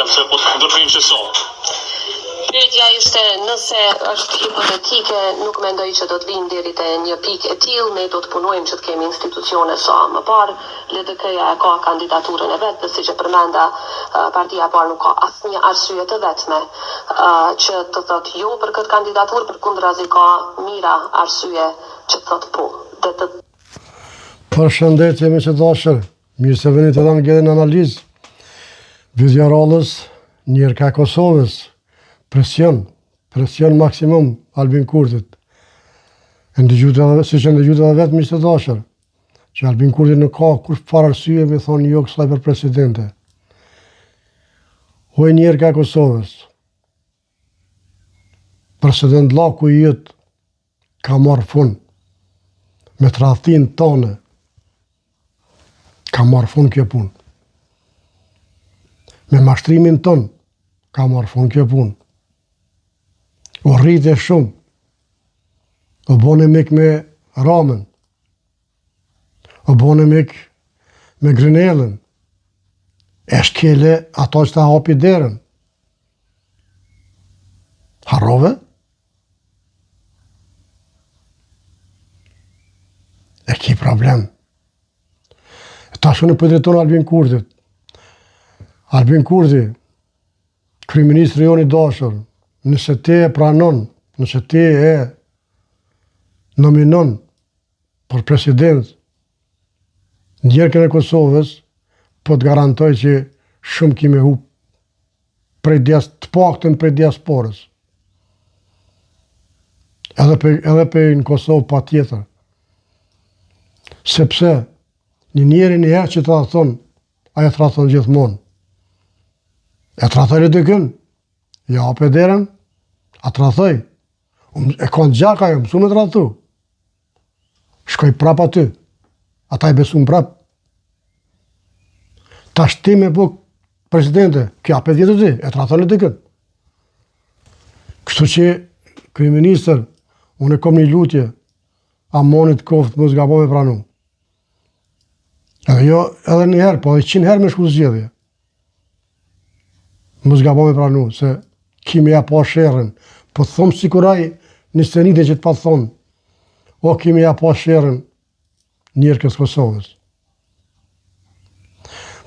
them se po të ndërhyjnë që sot. Pyetja ishte nëse është hipotetike, nuk mendoj që do të vinë deri te një pikë e tillë, ne do të punojmë që të kemi institucione sa më parë. LDK-ja ka kandidaturën e vet, dhe siç e përmenda, partia e parë nuk ka asnjë arsye të vetme që të thotë jo për këtë kandidaturë, përkundrazi ka mira arsye që të thotë po. Përshëndetje me që dashër, mirë se veni të dhamë gjedhe në analizë. Vizjarallës njërë ka Kosovës, presion maksimum Albin Kurtit. Si që ndëgjut edhe vetë mirë se dashër, që Albin Kurtit nuk ka kush par arsye me thonë jo kësaj për presidente. Hoj njërë ka Kosovës, president Laku i jëtë ka marrë fund me tradhtin tonë, ka marrë fund kjo punë. Me mashtrimin tonë, ka marrë fund kjo punë. O rritë shumë, o bone mik me Ramën, o bone mik me Grinellën, e shkele ato që ta hapi derën. Harrove? E ki problem. Ta shune për drejton Albin Kurtit. Albin Kurti, kryeministri joni dashur, nëse ti e pranon, nëse ti e nominon për president ndjerkën e Kosovës, po të garantoj që shumë kime hup të paktën prej diasporës. Edhe për në Kosovë pa tjetër. Sepse një njeri një herë që të rathon, aja të rathon gjithmonë. E të rathoj LDK-n, ja ape derën, a të rathoj. E konë gjaka jo, mësu me të rathu. Shkoj prap aty, ata i besu më prap. Ta shti me buk presidente, kjo ape djetë ti, e të rathoj LDK-n. Kështu që, kryeministër, unë e kom një lutje, a monit koftë më zgabo me pranu. Edhe jo, edhe njëherë, po edhe 100 herë me shku zgjedhje. Më zgabo me pranu, se kimi ja pa sherën, po thomë si kuraj një senite që të pa thonë, o kimi ja pa sherën njërkës Kosovës.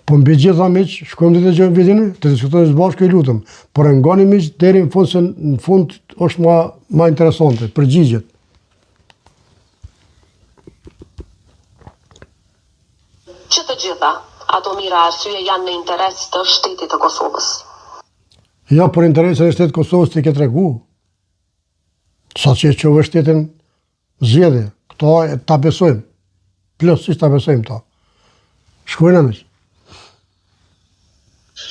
Po mbi gjitha miqë, shkojmë të të gjëmë vidini, të diskutojnë së bashkë i lutëm, por e ngani miqë deri në fund, se në fund është ma interesante, përgjigjet. Që të gjitha, ato mira arsye janë në interes të shtetit të Kosovës. Ja, për interesën e shtetit Kosovës të i ke tregu. Sa që e qove shtetin zgjedhje, këto ta besojmë. Plotësisht ta besojmë ta. Shkojnë në miqë.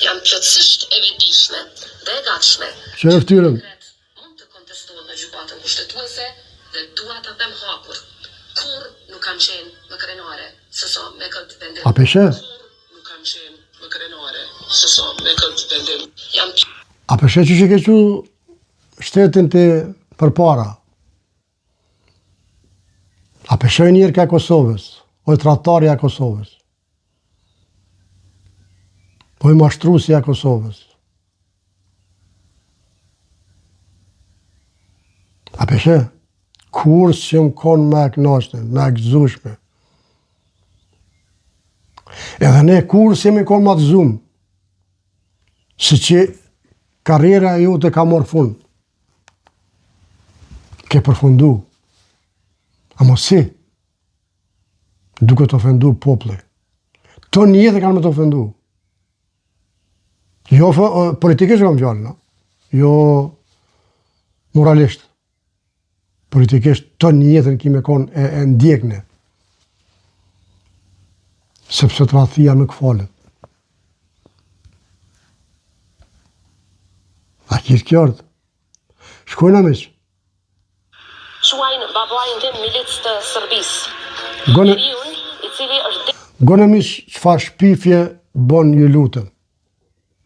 Janë plotësisht e vetishme dhe e gatshme. Që e ftyrën. Mund të kontestohen në gjykatën kushtetuese dhe dua ta them hapur. Kur nuk kanë qenë më krenare se sa me këtë vendim. A peshe? Nuk kanë qenë më krenare se sa me këtë vendim. A peshe që ke që shtetin të përpara? A peshe njërë ka Kosovës, oj trattarja Kosovës, oj mashtrusja Kosovës. A peshe? Kur që më konë me e knashme, me e gëzushme. Edhe ne kur që më konë ma të zumë, si që karriera ju të ka morë fund. Ke përfundu. A mos si? Duke të ofendu pople. Të njëtë kanë me të ofendu. Jo politikisht kam fjallë, no? Jo moralisht. Politikisht të njëtën kime konë e ndjekne. Sepse të rathia nuk falet. A kitë kjartë? Shkojnë a miqë? Shuajnë babuajnë tim milicë të Sërbisë. Njeriun i cili është Gone miqë çfarë shpifje bon ju lutëm.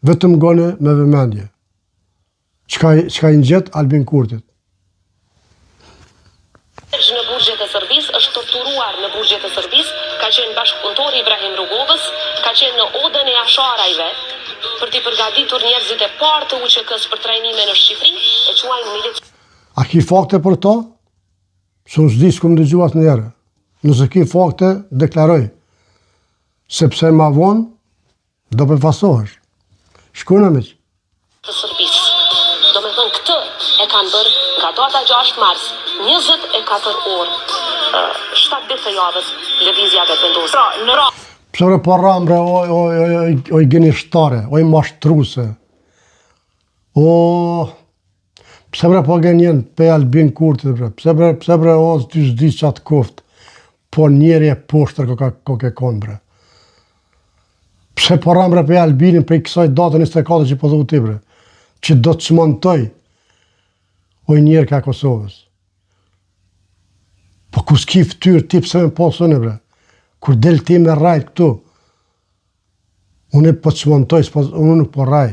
Vetëm gone me vëmendje. Çka i ngjet Albin Kurtit. Në burgjet e Sërbisë, është torturuar në burgjet e Sërbisë, ka qenë bashkëpunëtori Ibrahim Rugovës, ka qenë në odën e Asharajve, për t'i përgatitur njerëzit e parë të UÇK-s për trajnime në Shqipëri, e quajnë milic. A ki fakte për to? Se unë s'di s'kum dëgju atë njerë. Nëse ki fakte, deklaroj. Sepse ma vonë, do përfasohesh. Shkojnë me që. Të Serbisë. Do me thënë këtë e kanë bërë nga data 6 mars, 24 orë, 7 ditë të javës, lëvizja dhe vendosur. Pse bre po rambre, oj gënishtare, oj mashtruse. Pse bre po gënjen pe Albin Kurti, bre. Pse bre o ty s'di qatë koft. Po njeri e poshtër ko ke konë, bre. Pse po rambre pe Albinin pe i kësaj datën 24 që po dhu ti, bre. Që do të çmontoj oj njerë ka Kosovës. Po ku s'ki ftyrë ti pse me posën e, bre. Kur del ti me rajt këtu, unë po të çmontoj, unë nuk po raj.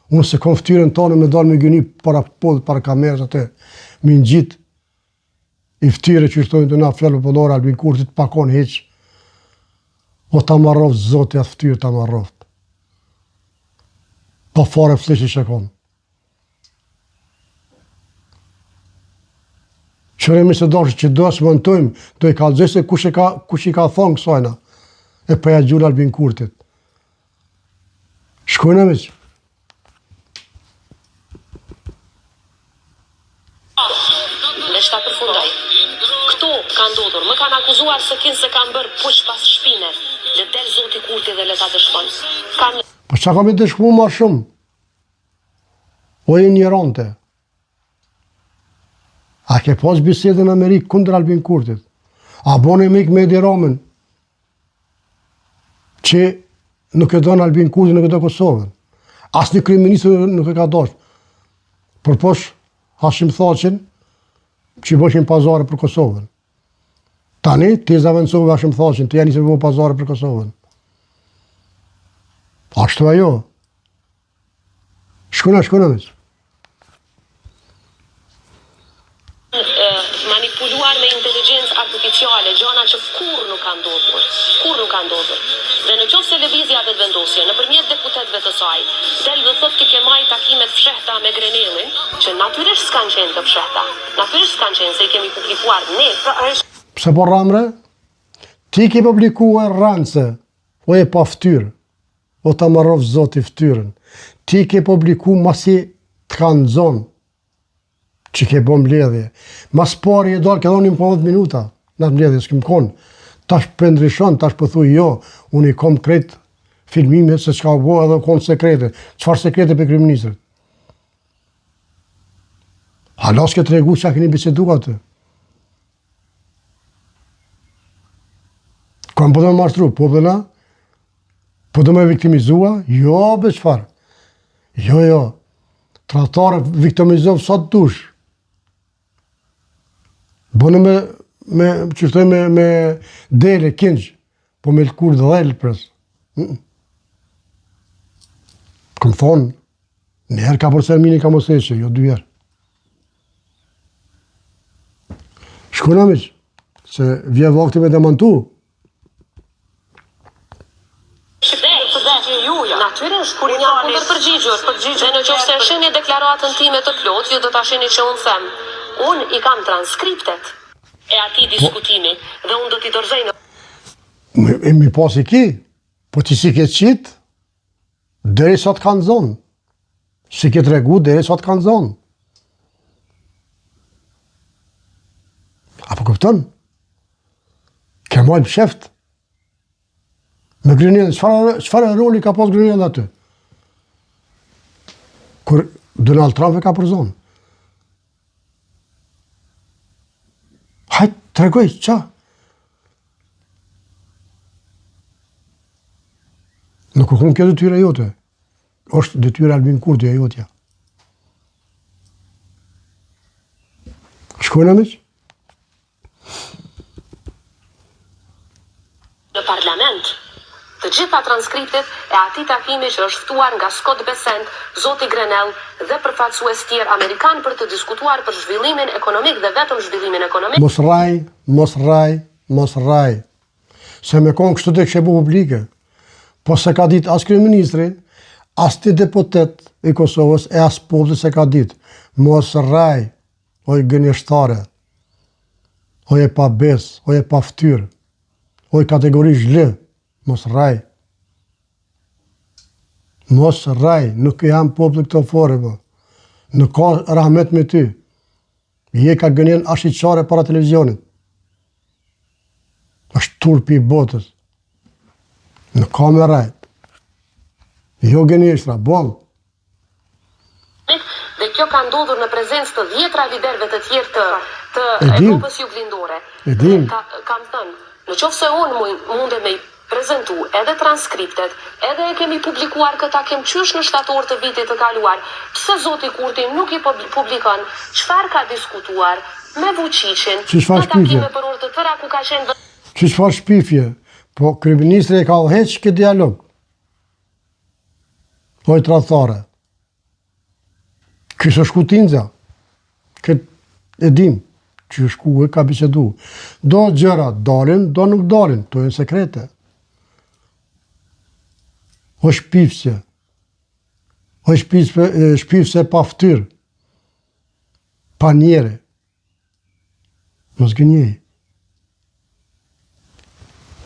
Unë se kom ftyrën tonë me dalë me gjëni para podë, para kamerës atë, me në gjitë i ftyre që shtojnë të na fjallë pëllore Albin Kurti të pakon heq. O ta marrof zoti atë ftyrë ta marrof. Po fare fleshi që kom. Qëremi se doshë që do së mëntojmë, do i kalëzoj se kush i ka thonë kësajna, e përja gjurë Albin Kurtit. Shkojnë me që. Me shta përfundoj. Këto kanë ndodhur, më kanë akuzuar se kanë bërë push pas shpine, le del zoti Kurti dhe le ta dëshmon. Po që kam i dëshmu ma shumë? O e njëronte. A ke pas bisedën në Amerikë kundër Albin Kurtit? A bone mik me Edi Ramën që nuk e donë Albin Kurti, nuk e do Kosovën. As një kryeministër nuk e ka dosh. Për posh Hashim Thaqin që i bëshin pazare për Kosovën. Tani, ti zavendësove Hashim Thaqin, të janë njëse vë pazare për Kosovën. Ashtu ajo. Shkuna me që. Manipuluar me inteligjencë artificiale, gjona që kur nuk kanë ndodhur. Dhe në qoftë se lëvizja vetë vendosje, nëpërmjet deputetëve të saj, del dhe thotë ti ke marrë takimet fshehta me Grenellin, që natyrisht s'kan qenë të fshehta. Natyrisht s'kan qenë se i kemi publikuar ne. Pse po ramre? Ti ke publikuar rance, o e pa ftyrë, o ta marrov zoti ftyrën. Ti ke publiku masi të kanë zonë, që ke bo mbledhje. Mas pari e dalë, ke dhonë 15 minuta në atë mbledhje, s'kem konë. Tash pëndryshon, tash pëthuj jo, unë i kom kretë filmime se s'ka bo edhe konë sekrete. Qfar sekrete për kryeministrit? Hala s'ke të regu që a keni bisedu atë. Kam po do me mashtru, po dhe na? Po do me viktimizua? Jo, be qfar? Jo. Tratare viktimizov sa të dush. Bënë me dele, kinqë, po me lëkur dhe dhejlë pres. Këmë thonë, njerë ka përse mini ka mos eqe, jo 2 herë. Shkuna me që, se vje vakti me demantu. Natyrisht, kur një kundër përgjigjur, dhe në qoftë se shini deklaratën time të plot, ju do ta shini që unë them. Unë i kam transkriptet e atij diskutimi dhe unë do t'i dorëzoj në... Mi pas i ki, po ti si ke qitë, deri sa të kanë zonë. Si ke të regu, deri sa të kanë zonë. Apo këpëtën? Ke mojnë pësheft. Me Grenellin, qëfar e roli ka pas Grenellin aty? Kur Donald Trump e ka për zonë. Hajtë, tregoj, qa? Nuk kërkun kjo detyra jote. Është detyra Albin Kurti e jotja. Shkojnë me që? Në parlament, të gjitha transkriptet e atij takimi që është ftuar nga Scott Bessent, zoti Grenell dhe përfaqësues tjerë amerikan për të diskutuar për zhvillimin ekonomik dhe vetëm zhvillimin ekonomik. Mos raj. Se me konë kështu të këshebu publike. Po se ka ditë as kryeministri, as ti deputet i Kosovës e as populli se ka ditë. Mos rrej, oj gënjeshtare, oj e pa bes, oj e pa ftyrë, oj kategori zhlë, mos rrej. Mos rrej, nuk jam populli këto fore, po. Nuk ka rahmet me ty. Je ka gënjen ashiqare para televizionit. Është turpi i botës. Nuk ka me rejt. Jo gënjeshtra, bom. Dhe kjo ka ndodhur në prezencë të 10 liderëve të tjerë të Evropës Juglindore. E dim. Kam thënë, në qoftë se unë munde me i prezentu edhe transkriptet, edhe e kemi publikuar këta kem qysh në shtator të vitit të kaluar, pse zoti Kurti nuk i publikon çfarë ka diskutuar me Vučićin në takime për orë të tëra ku ka qenë Që çfarë shpifje, po kryeministri e ka udhëheq këtë dialog. Oj tradhtare. Kështë shku Tinza. Këtë e dim, që shku e ka bisedu. Do gjëra dalin, do nuk dalin, to e në sekrete. O shpifse. O shpifse pa ftyrë. Pa njere. Mos gënjej.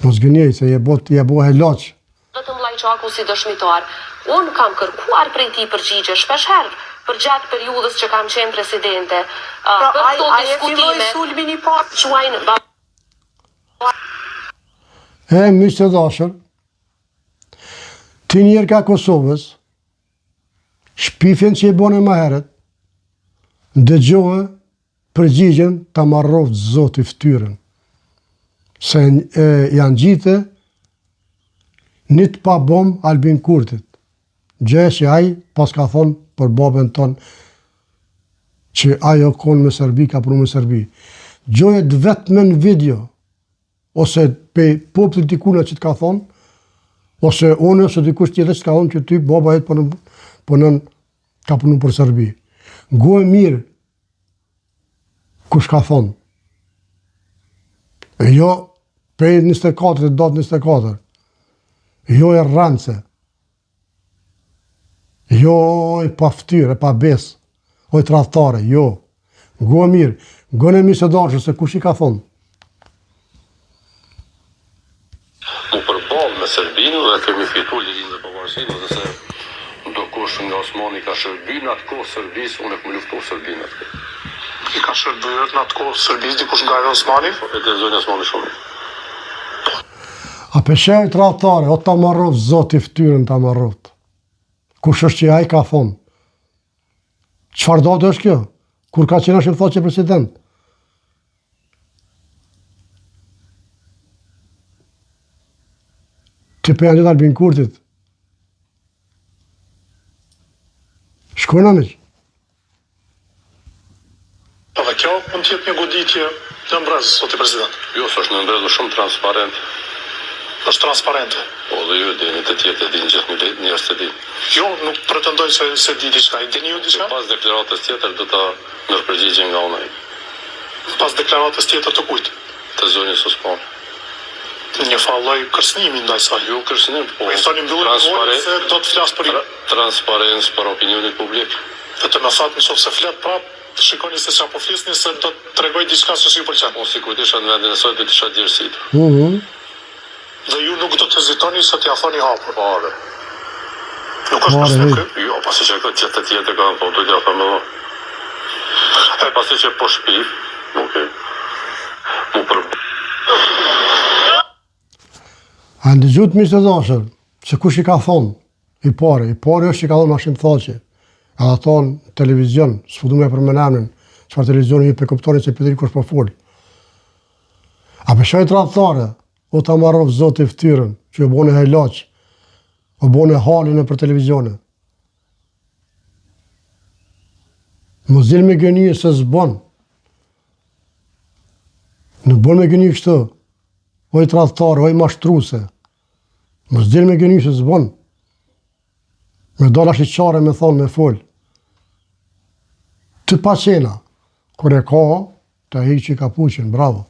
Mos gënjej, se je bo helaq. Vetëm Llajçaku si dëshmitar. Unë kam kërkuar prej tij përgjigje shpeshherë për gjatë periudhës që kam qenë presidente. Për këto diskutime sulmin i parë quajnë miq të dashur, ti njerë ka Kosovës, shpifjen që i bone më herët, dëgjohë përgjigjen ta marrovë Zoti ftyrën. Se janë gjite një të pa bom Albin Kurtit. Gjë që ai pas ka thonë për babën tonë që ajo konë me Serbi, ka punu me Serbi. Gjohet vetëm në video, ose pe popullit dikuna që të ka thonë, ose unë, ose dikush tjetër që të ka thonë që ty baba jetë ka punu për Serbi. Gojë mirë, kush ka thonë. Jo, pe 24, datë 24. Jo e rrance. Jo e pa ftyrë, e pa bes. O e tradhtare, jo. Gojë mirë. Gojë e mirë se dashur, se kush i ka thonë. U përballë me Serbinë dhe kemi fitu ligjin dhe pavarësinë, dhe se do kush nga Osmani ka shërbyer në atë kohë Serbisë, unë e këmë luftu Serbinë atë kohë. I ka shërbyer në atë kohë Serbisë dikush nga Osmani? E të zonja Osmani shumë. A peshe tradhtare, o ta marrov Zoti ftyrën ta marrov. Kush është që ai ka thonë? Çfarë datë është kjo? Kur ka qenë ashtu thotë president? Ti për janë Albin Kurtit. Shkojnë amiq. Dhe kjo mund t'jetë një goditje në mbrez, zoti president. Jo, së është në mbredhë shumë transparent. Është transparente. Po dhe ju dini të tjetë e dini gjithë njerëz të dini. Jo, nuk pretendoj se di diçka. I dini ju diçka? Pas deklaratës tjetër do ta ndërpërgjigjen nga unë. Pas deklaratës tjetër të kujt? Të zonjës Osmani. Një falloj kërcënimi ndaj saj. Jo kërcënim, po. I thoni mbyllir se do të flas për transparencë për opinionin publik. Dhe të më thatë nëse flet prap, shikoni se çfarë po flisni se do të tregoj diçka që s'ju pëlqen. Unë sikur të isha në vendin e saj do të isha djersitur. Dhe ju nuk do të hezitoni se t'ia thoni hapur. Pare. Nuk është përse kë? Jo, pasi që këtë qëtë të tjetë ka, po do t'ja thëmë dhe. E pasi që po shpif, nuk e mu për... A ndëgjut mirë të dashur, se kush i ka thonë, i pare është që ka thonë Mashim Thaqi, a da thonë televizion, s'fudu me për menamin, qëfar televizion i për kuptonin se pëtëri kush për folë. A peshoj tradhtare, o ta marrov Zoti ftyrën, që o bone helaq, o bone halin e për televizione. Më zilë me gënjë se zbon. Nuk bon me gënjë kështë, oj tradhtare, oj mashtruse. Më zilë me gënjë se zbon. Me dola shiqare me thonë me folë. Të pa qena, kër e ka, të hikë që i ka puqin, bravo.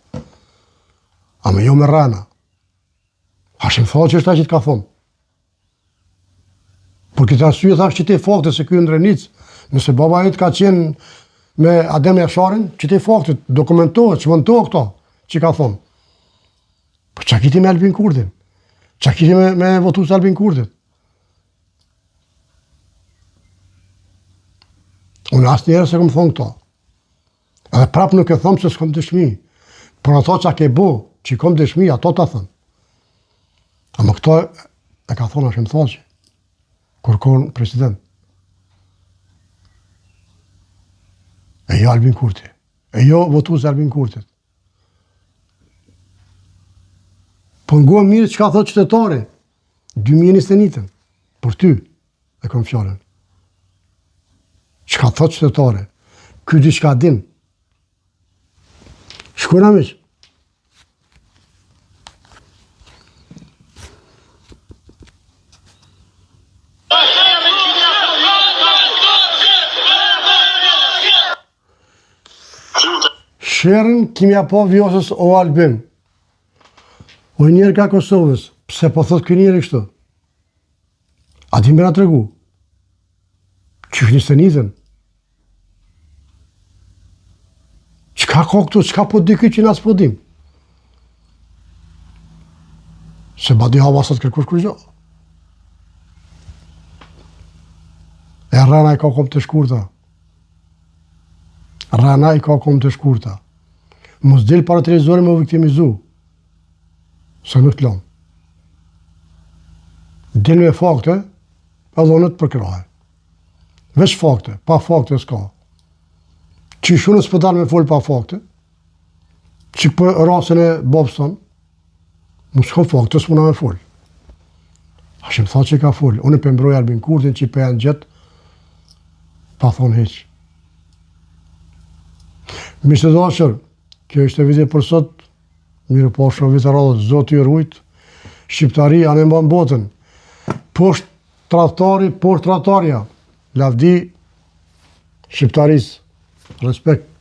A me jo me rana. Hashim Thaqi është ta që të ka thonë. Por këtë arsye thash që ti fakte se ky ndrenic, nëse baba jot ka qenë me Adem Jasharin, që ti fakte dokumentohet, çmontohet këto që ka thonë. Po çka kiti me Albin Kurtin? Çka kiti me votues Albin Kurtit? Unë asnjëherë se kam thonë këto. Edhe prapë nuk e them se s'kam dëshmi. Por ato që ke bu, që kom dëshmi, ato ta thënë. A më këto e ka thonë Hashim Thaçi, kur kon president. E jo Albin Kurti. E jo votues Albin Kurtit. Po ngua mirë që ka thot qytetari, 2021-ën, për ty, e kom fjallën. Që ka thot qytetari, ky diçka din. Shkojna miq. Sherën kimja po vjosës o Albin. O njerë ka Kosovës, pse po thot kë njerë kështu? A ti me nga të regu? Qysh një senitën? Qka ka këtu, qka po di këtë që nga s'po dim? Se ba di havasat kërkush kërgjo. E rana i ka kom të shkurta. Rana i ka kom të shkurta. Mos del para televizorit me viktimizu. Se nuk të lonë. Del me fakte, edhe unë të përkrahe. Veç fakte, pa fakte s'ka. Që shunës për dalë me folë pa fakte, që për rasën e Bobston, mu s'ka fakte, s'muna me folë. Hashim Thaçi ka folë, unë për mbroj Albin Kurtin që për janë gjithë, pa thonë heqë. Mishë të dashër, kjo ishte viti për sot, mirë po shumë vitë radhët, zotë i rujtë, shqiptari anë e mba në botën, poshtë traftari, poshtë traftarja, lavdi shqiptaris, respekt.